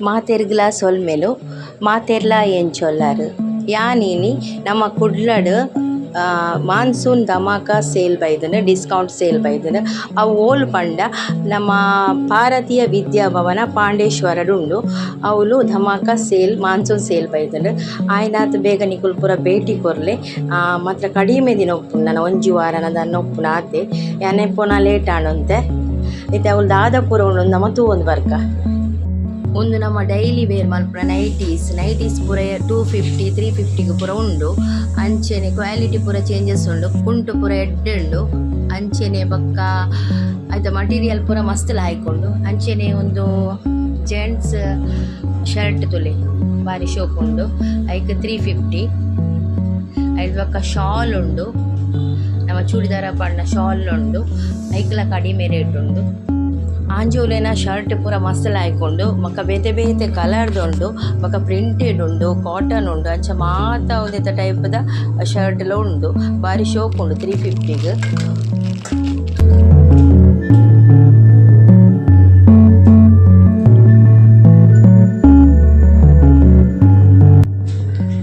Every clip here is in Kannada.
ಮಾತೆರ್ಗ್ಲ ಸೊಲ್ಮೆಲು ಮಾತೆರ್ಲ ಎಂಚೊಲ್ಲಾರು ಯಾನೀನಿ ನಮ್ಮ ಕುಡ್ಲಡ್ ಮಾನ್ಸೂನ್ ಧಮಾಕ ಸೇಲ್ ಬೈದನು ಡಿಸ್ಕೌಂಟ್ ಸೇಲ್ ಬೈದನು ಅವು ಓಲ್ ಪಂಡ ನಮ್ಮ ಭಾರತೀಯ ವಿದ್ಯಾಭವನ ಪಾಂಡೇಶ್ವರಡುಂಡು ಅವಳು ಧಮಾಕ ಸೇಲ್ ಮಾನ್ಸೂನ್ ಸೇಲ್ ಬೈದನು ಆಯ್ನಾತ್ ಬೇಗ ನಿಕುಲು ಪೂರ ಭೇಟಿ ಕೊರ್ಲೆ ಮಾತ್ರ ಕಡಿಮೆ ದಿನ ಒಪ್ಪುಂಡು ನಾನು ಒಂಜಿ ವಾರನದ ಒಪ್ಪುನ ಆತೆ ಯಾನೆ ಪೋನ ಲೇಟ್ ಆಣುಂತೆ ಇತ್ತೆ ಅವಳು ದಾದ ಪೂರ ಉಂಡು ನಮ್ಮ ತೂವೊಂದು ಬರ್ಕ ಒಂದು ನಮ್ಮ ಡೈಲಿ ವೇರ್ ಮಲ್ಪುನ ನೈಟೀಸ್ ಪೂರ 250 350 ಪೂರ ಉಂಡು ಅಂಚೆನೆ ಕ್ವಾಲಿಟಿ ಪೂರ ಚೇಂಜಸ್ ಉಂಡು ಕುಂಟು ಪೂರ ಎಡ್ಡುಂಡು ಅಂಚೆನೆ ಬಕ್ಕ ಆಯ್ತ ಮಟೀರಿಯಲ್ ಪೂರ ಮಸ್ತ್ ಲಾಯ್ಕೊಂಡು ಅಂಚೆನೆ ಒಂದು ಜೆಂಟ್ಸ್ ಶರ್ಟ್ ತುಲೆ ಬಾರಿ ಶೋಪ್ ಉಂಡು ಐಕ್ 350 ಐದು ಬಕ್ಕ ಶಾಲ್ ಉಂಡು ನಮ್ಮ ಚೂಡಿದಾರ ಪಣ್ಣ ಶಾಲ್ ಉಂಡು ಐಕ್ಲ ಕಡಿಮೆ ರೇಟ್ ಉಂಡು ಆಂಜೋಲೆನ ಶರ್ಟ್ ಪೂರ ಮಸ್ತ್ ಲಾಯ್ಕೊಂಡು ಮಕ್ಕ ಬೇತೆ ಬೇತೆ ಕಲರ್ದುಂಡು ಮಕ್ಕ ಪ್ರಿಂಟೆಡ್ ಉಂಡು ಕಾಟನ್ ಉಂಡು ಅಂಚ ಮಾತ ಒಂದೆತ್ತ ಟೈಪ್ದ ಶರ್ಟ್ಲ ಉಂಡು ಬಾರಿ ಶೋಕ್ ಉಂಡು 350ಗೆ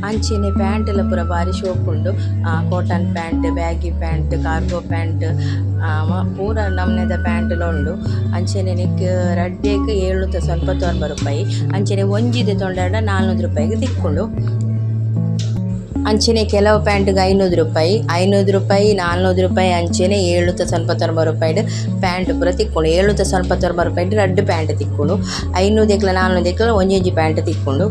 ಅಂಚೆನೆ ಪ್ಯಾಂಟೆಲ್ಲ ಪೂರ ಬಾರಿ ಶೋಕ್ ಉಂಡು cotton pant baggy pant cargo pant ಪೂರ ನಮ್ನೆದ ಪ್ಯಾಂಟ್ಲ ಉಂಡು ಅಂಚೆನೆ ನಿಕ್ ರಡ್ಡೆಗ್ 790 ರೂಪಾಯಿ ಅಂಚೆನೆ ಒಂಜಿದೆ ತೊಂಡಾಡ 400 ರೂಪಾಯಿಗೆ ತಿಕ್ಕೊಂಡು ಅಂಚೆನೆ ಕೆಲವು ಪ್ಯಾಂಟ್ಗೆ 500 ರೂಪಾಯಿ 400 ರೂಪಾಯಿ ಅಂಚೆನೆ 790 ರೂಪಾಯಿ ಪ್ಯಾಂಟ್ ಪೂರ ತಿಕ್ಕೊಂಡು 790 ರೂಪಾಯಿ ರಡ್ಡ್ ಪ್ಯಾಂಟ್ ತಿಕ್ಕೊಂಡು 500 400 ಒಂಜಿ ಪ್ಯಾಂಟ್ ತಿಕ್ಕೊಂಡು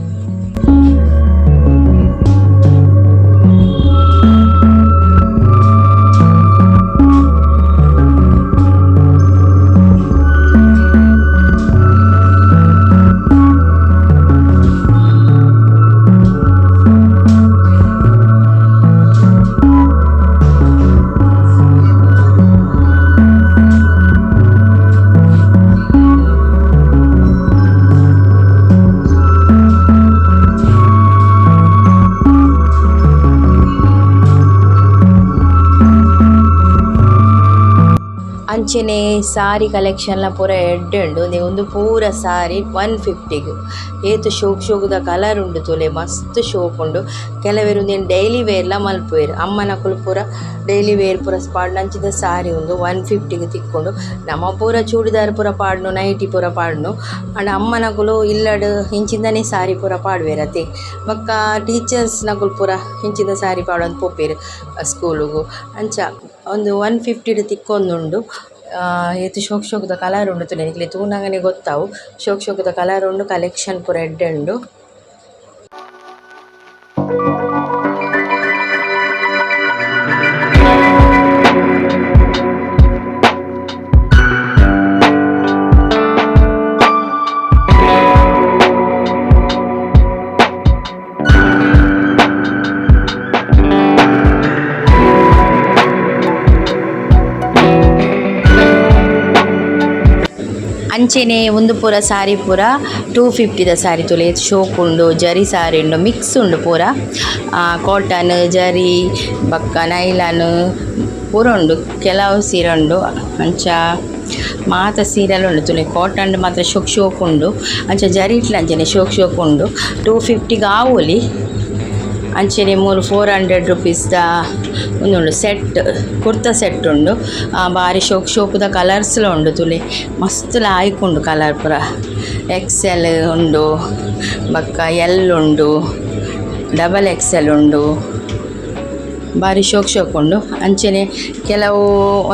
ಅಂಚೆನೆ ಸಾರಿ ಕಲೆಕ್ಷನ್ಲ ಪೂರ ಎಡ್ಡುಂಡು ಒಂದು ಪೂರ ಸಾರಿ 150ಗೆ ಏತು ಶೋಕುದ ಕಲರ್ ಉಂಡು ತುಲೆ ಮಸ್ತ್ ಶೋಕ್ ಉಂಡು ಕೆಲವೇರು ಉಂದೇನು ಡೈಲಿ ವೇರ್ಲ ಮಲ್ಪುವೆರು ಅಮ್ಮನಕುಲು ಪೂರ ಡೈಲಿ ವೇರ್ ಪೂರ ಪಾಡ್ನ ಅಂಚಿದ ಸಾರಿ ಉಂಡು 150ಗೆ ತಿಕ್ಕೊಂಡು ನಮ್ಮ ಪೂರ ಚೂಡಿದಾರ್ ಪೂರ ಪಾಡ್ನು ನೈಟಿ ಪೂರ ಪಾಡ್ನು ಅಂಡ್ ಅಮ್ಮನಕುಲು ಇಲ್ಲಡ್ ಹಿಂಚಿಂದನೇ ಸಾರಿ ಪೂರ ಪಾಡ್ವೇರತೆ ಬಕ್ಕ ಟೀಚರ್ಸ್ ನಕುಲು ಪೂರ ಹಿಂಚಿದ ಸಾರಿ ಪಾಡೋದು ಪೋಪೇರು ಸ್ಕೂಲಿಗೂ ಅಂಚ ಒಂದು 150 ತಿಕ್ಕೊಂದುಂಡು ಏತು ಶೋಕದ ಕಲರ್ ಉಂಡು ತುಲೆ ನಿಕ್ಲೆ ತೂನಗನೆ ಗೊತ್ತಾವು ಶೋಕದ ಕಲರ್ ಉಂಡು ಕಲೆಕ್ಷನ್ ಪೂರ ಎಡ್ಡುಂಡು ಅಂಚೆನೆ ಒಂದು ಪೂರ ಸಾರಿ ಪೂರ 250 ಸಾರಿ ತುಲೆ ಶೋಕ್ ಉಂಡು ಜರಿ ಸಾರಿ ಉಂಡು ಮಿಕ್ಸ್ ಉಂಡು ಪೂರ ಕಾಟನ್ ಜರಿ ಬಕ್ಕ ನೈಲಾನ್ ಪೂರ ಉಂಡು ಕೆಲವು ಸೀರೆ ಉಂಡು ಅಂಚ ಮಾತ ಸೀರೆಲ್ಲ ಉಂಡು ತುಲೆ ಕಾಟನ್ ಮಾತ್ರ ಶೋಕ್ ಉಂಡು ಅಂಚ ಜರಿ ಇಟ್ಲ ಅಂಚನೆ ಶೋಕ್ ಉಂಡು 250ಗೆ ಆವೋಲಿ ಅಂಚೆನೆ 400 ರೂಪೀಸ್ದ ಒಂದುಂಡು ಸೆಟ್ ಕುರ್ತಾ ಸೆಟ್ ಉಂಡು ಬಾರಿ ಶೋಕುದ ಕಲರ್ಸ್ಲ ಉಂಡು ತುಲೆ ಮಸ್ತ್ ಲಾಯ್ಕುಂಡು ಕಲರ್ ಪೂರ XL ಉಂಡು ಬಕ್ಕ L ಉಂಡು XXL ಉಂಡು ಬಾರಿ ಶೋಕ್ ಉಂಡು ಅಂಚೆನೆ ಕೆಲವು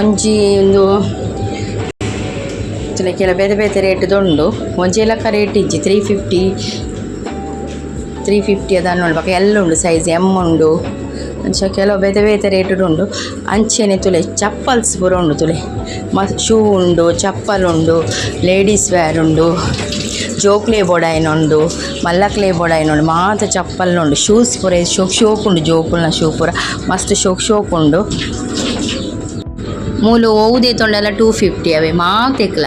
ಒಂಜಿ ಒಂದು ತುಲೆ ಕೆಲವು ಬೇತೆ ಬೇತೆ ರೇಟ್ದುಂಡು ಒಂಜಿ ಲಕ್ಕ ರೇಟ್ ಇಜ್ಜಿ 350 ಅದ ನೋಡ್ಬೇಕು ಎಲ್ಲ ಉಂಡು ಸೈಜ್ M ಉಂಡು ಅಂಚ ಕೆಲವು ಬೇತೆ ಬೇತೆ ರೇಟುಡು ಉಂಡು ಅಂಚೆನೆ ತುಲೆ ಚಪ್ಪಲ್ಸ್ ಪೂರ ಉಂಡು ತುಲೆ ಶೂ ಉಂಡು ಚಪ್ಪಲ್ ಉಂಡು ಲೇಡೀಸ್ ವೇರ್ ಉಂಡು ಜೋಕ್ಲೆ ಬೋಡಾಯಿನ ಉಂಡು ಮಲ್ಲಕ್ಲೆ ಬೋಡಾಯಿನ ಉಂಡು ಮಾತ ಚಪ್ಪಲ್ ಉಂಡು ಶೂಸ್ ಪೂರ ಶೋಕ್ ಉಂಡು ಜೋಕುಲ್ನ ಶೂ ಪೂರ ಮಸ್ತ್ ಶೋಕ್ ಉಂಡು ಮೂಲು ಓವುದೇ ತೊಂಡೆಲ್ಲ 250 ಅವೆ ಮಾತೆಕ್ಲ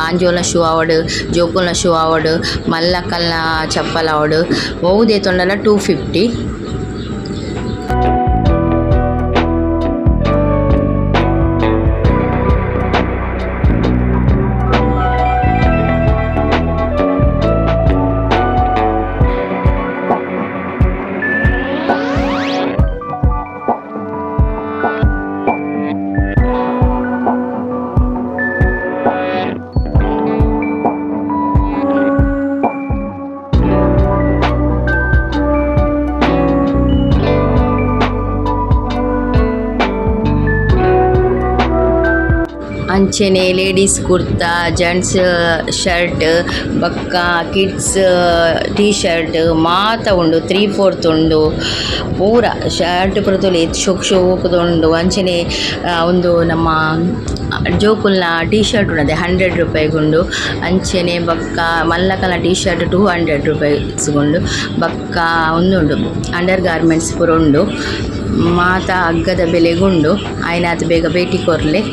ಆಂಜೋಲ ಶೂ ಆವಡು ಜೋಕುಲ್ನ ಶೂ ಆವಡು ಮಲ್ಲಕಲ್ನ ಚಪ್ಪಲ್ ಆವಡು ಓವುದೇ ತೊಂಡೆಲ್ಲ 250. ಅಂಚೆನೆ ಲೇಡೀಸ್ ಕುರ್ತಾ ಜೆಂಟ್ಸ್ ಶರ್ಟ್ ಬಕ್ಕ ಕಿಡ್ಸ್ ಟೀ ಶರ್ಟ್ ಮಾತ ಉಂಡು 3/4 ಉಂಡು ಪೂರ ಶರ್ಟ್ ಪುರತೊಲಿ ಶೋಕುದುಂಡು ಅಂಚನೆ ಒಂದು ನಮ್ಮ ಜೋಕುಲ್ನ ಟೀ ಶರ್ಟ್ ಉಂಡದೆ 100 ರೂಪಾಯಿಗುಂಡು ಅಂಚನೆ ಬಕ್ಕ ಮಲ್ಲಕಲ ಟೀ ಶರ್ಟ್ 200 ರೂಪಾಯಿಸ್ಗುಂಡು ಬಕ್ಕ ಒಂದುಂಡು ಅಂಡರ್ ಗಾರ್ಮೆಂಟ್ಸ್ ಪೂರ ಉಂಡು ಮಾತ ಅಗ್ಗದ ಬೆಲೆಗುಂಡು ಆಯ್ನಾತ್ ಬೇಗ ಭೇಟಿ ಕೊರ್ಲೆ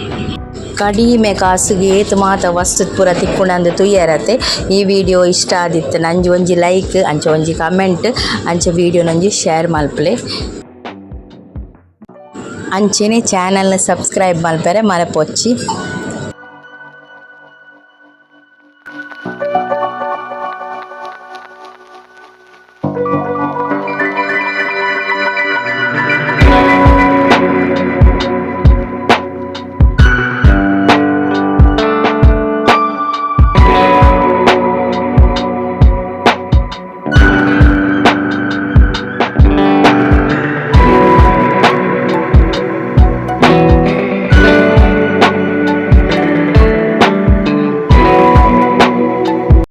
ಕಡಿಮೆ ಕಾಸುಗೆ ಏತ್ ಮಾತ ವಸ್ತು ಪೂರ ತಿಕ್ಕುಂಡು ತುಯ್ಯರತೆ. ಈ ವಿಡಿಯೋ ಇಷ್ಟ ಆದಿತ್ತು ನಂಜಿ ಒಂಜಿ ಲೈಕ್ ಅಂಚ ಒಂಜಿ ಕಮೆಂಟ್ ಅಂಚ ವಿಡಿಯೋ ನಂಜಿ ಶೇರ್ ಮಲ್ಪಲೆ. ಅಂಚೆನೆ ಚಾನಲ್ನ ಸಬ್ಸ್ಕ್ರೈಬ್ ಮಲ್ಪರೆ ಮರಪೊಚ್ಚಿ.